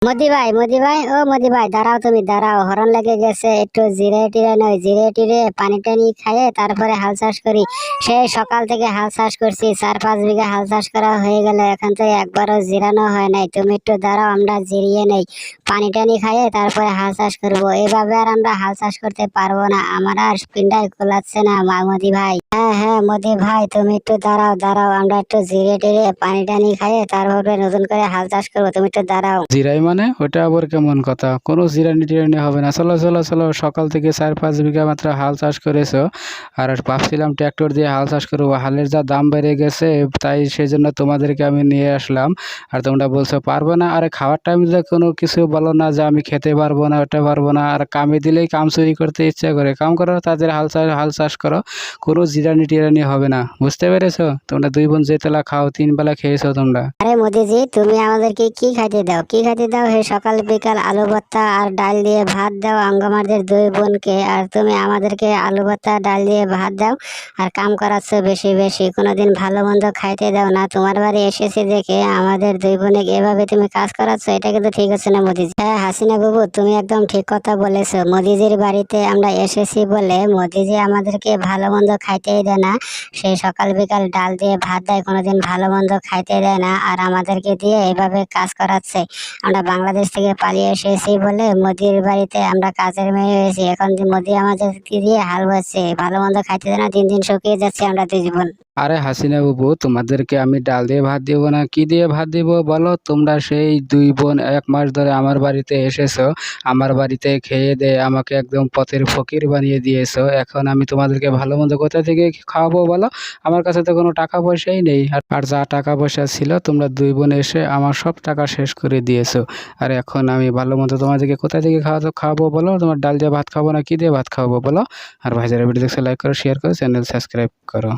মোদি ভাই, ও মোদি ভাই, দাঁড়াও, তুমি দাঁড়াও, হরণ লেগে গেছে, একটু জিরে টিরে নয়, জিরে টিরে পানি টানি খাইয়ে তারপরে হাল চাষ করি। সেই সকাল থেকে হাল চাষ করছি, 4-5 বিঘা হাল চাষ করা হয়ে গেল, এখন তো একবারও জিরানো হয় নাই। তুমি একটু দাঁড়াও, আমরা জিরিয়ে নেই, পানি টানি খাইয়ে তারপরে হাল চাষ করবো। এভাবে আর আমরা হাল চাষ করতে পারবো না, আমার আর পিন্ডায় কুলাচ্ছে না মোদি ভাই। হ্যাঁ হ্যাঁ মোদি ভাই, তুমি একটু দাঁড়াও দাঁড়াও, আমরা একটু জিরে টিরে পানি টানি খাইয়ে তারপরে নতুন করে হাল চাষ করবো, তুমি একটু দাঁড়াও। জিরাই মানে ওটা আবার কেমন কথা? কোনো জিরানি টিরানি হবে না। চলো চলো চলো, সকাল থেকে 4-5 বিঘা মাত্র হাল চাষ করেছো, আর ভাবছিলাম ট্র্যাক্টর দিয়ে হাল চাষ করবো। হালের যা দাম বেড়ে গেছে, তাই সেই জন্য তোমাদেরকে আমি নিয়ে আসলাম। আর তোমরা বলছো পারবো না। আরে খাওয়ার টাইমে কোনো কিছু বলো না যে আমি খেতে পারবো না, ওটা পারবো না। আর কামে দিলেই কাম চুরি করতে ইচ্ছা করে। কাম করো, তাদের হাল চাষ করো, কোনো জিরানি টিরানি হবে না। বুঝতে পেরেছো? তোমরা 2 বোন যেতলা খাও, 3 বেলা খেয়েছো তোমরা। আরে মোদিজি, তুমি আমাদেরকে কি খাইতে দাও, কি খাইতে দাও? হে সকাল বিকাল আলু ভর্তা আর ডাল দিয়ে ভাত দাও আঙ্গমারদের 2 বোনকে, আর তুমি আমাদেরকে আলু ভর্তা ডাল দিয়ে ভাত দাও আর কাম করাচ্ছ বেশি বেশি। কোনোদিন ভালো মন্দ খাইতে দাও না। তোমার বাড়ি এসেছি দেখে আমাদের 2 বোনে এভাবে তুমি কাজ করাচ্ছ, এটা কিন্তু ঠিক হচ্ছে না মোদিজি। হ্যাঁ হাসিনা বাবু, তুমি একদম ঠিক কথা বলেছো। মোদিজির বাড়িতে আমরা এসেছি বলে মোদিজি আমাদেরকে ভালো মন্দ খাইতেই দেয় না। সেই সকাল বিকাল ডাল দিয়ে ভাত দেয়, কোনোদিন ভালো মন্দ খাইতে দেয় না, আর আমাদেরকে দিয়ে এইভাবে কাজ করাচ্ছে। আমরা বাংলাদেশ থেকে পালিয়ে এসেছি বলে মোদির বাড়িতে আমরা কাজের মেয়ে হয়েছি। এখন মোদি আমাদেরকে দিয়ে হাল বাজছে, ভালো মন্দ খাইতে দেয় না, দিন দিন শুকিয়ে যাচ্ছে আমরা 2 বোন। আরে হাসিনা বাবু, তোমাদেরকে আমি ডাল দিয়ে ভাত দিব না, কি দিয়ে ভাত দিব বলো? তোমরা সেই 2 বোন 1 মাস ধরে আমার বাড়িতে এসেছো, আমার বাড়িতে খেয়ে দিয়ে আমাকে একদম পথের ফকির বানিয়ে দিয়েছো। এখন আমি তোমাদেরকে ভালো মন্দ কোথা থেকে খাওয়াবো বলো? আমার কাছে তো কোনো টাকা পয়সাই নেই। আর যা টাকা পয়সা ছিল, তোমরা 2 বোন এসে আমার সব টাকা শেষ করে দিয়েছো। আর এখন আমি ভালো মন্দ তোমাদেরকে কোথা থেকে খাওয়াবো বলো? তোমার ডাল দিয়ে ভাত খাবো না, কি দিয়ে ভাত খাওয়াবো বলো? আর ভাই যারা ভিডিও দেখছো, লাইক করো, শেয়ার করো, চ্যানেল সাবস্ক্রাইব করো।